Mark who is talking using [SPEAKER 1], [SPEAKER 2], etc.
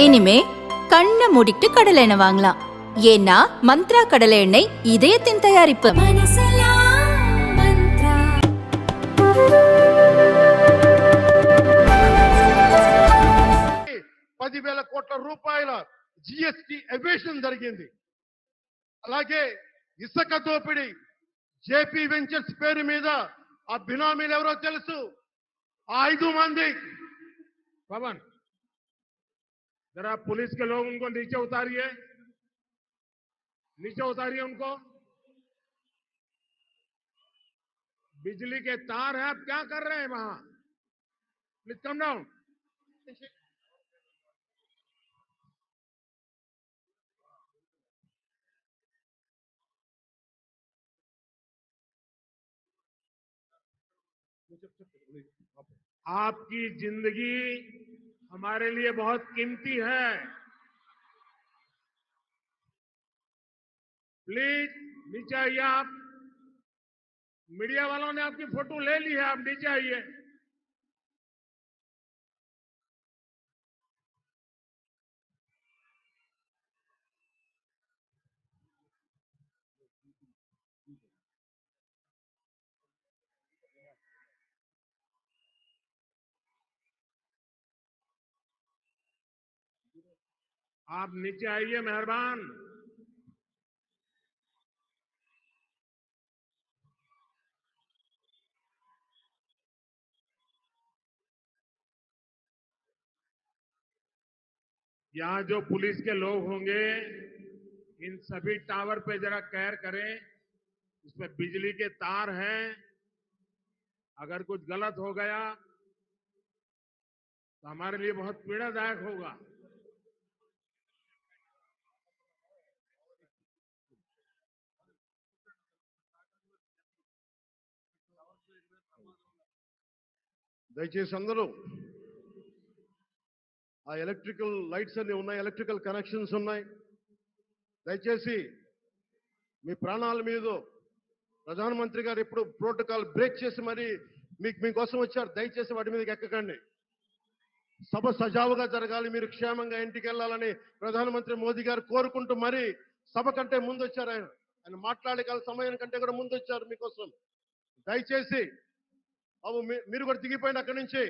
[SPEAKER 1] இனிமே கண்ணை மூடிட்டு கடலை எண்ணெய் வாங்கலாம். ஏன்னா மந்த்ரா கடலை எண்ணெய் இதயத்தின் தயாரிப்பு.
[SPEAKER 2] 10,000 కోట్ల రూపాయల జిఎస్టి ఎవేషన్ జరిగింది. అలాగే ఇసుక దోపిడీ, జేపీ వెంచర్స్ పేరు మీద ఆ బినామీలు ఎవరో తెలుసు. ఆ 5 మంది पवन जरा पुलिस के लोग उनको नीचे उतारिए उनको। बिजली के तार हैं, आप क्या कर रहे हैं वहां? Please come down. आपकी जिंदगी हमारे लिए बहुत कीमती है। प्लीज नीचे आइए। आप मीडिया वालों ने आपकी फोटो ले ली है, आप नीचे आइए। आप नीचे आइए, मेहरबान। यहां जो पुलिस के लोग होंगे, इन सभी टावर पे जरा केयर करें। इसमें बिजली के तार हैं, अगर कुछ गलत हो गया तो हमारे लिए बहुत पीड़ादायक होगा। దయచేసి అందరూ ఆ ఎలక్ట్రికల్ లైట్స్ అన్ని ఉన్నాయి, ఎలక్ట్రికల్ కనెక్షన్స్ ఉన్నాయి. దయచేసి మీ ప్రాణాల మీద ప్రధానమంత్రి గారు ఎప్పుడు ప్రోటోకాల్ బ్రేక్ చేసి మరి మీకోసం వచ్చారు. దయచేసి వాటి మీదకి ఎక్కకండి. సభ సజావుగా జరగాలి, మీరు క్షేమంగా ఇంటికి వెళ్ళాలని ప్రధానమంత్రి మోదీ గారు కోరుకుంటూ మరి సభ కంటే ముందు వచ్చారు. ఆయన మాట్లాడగల సమయం కంటే కూడా ముందు వచ్చారు మీకోసం. దయచేసి మీరు కూడా దిగిపోయింది అక్కడి నుంచి.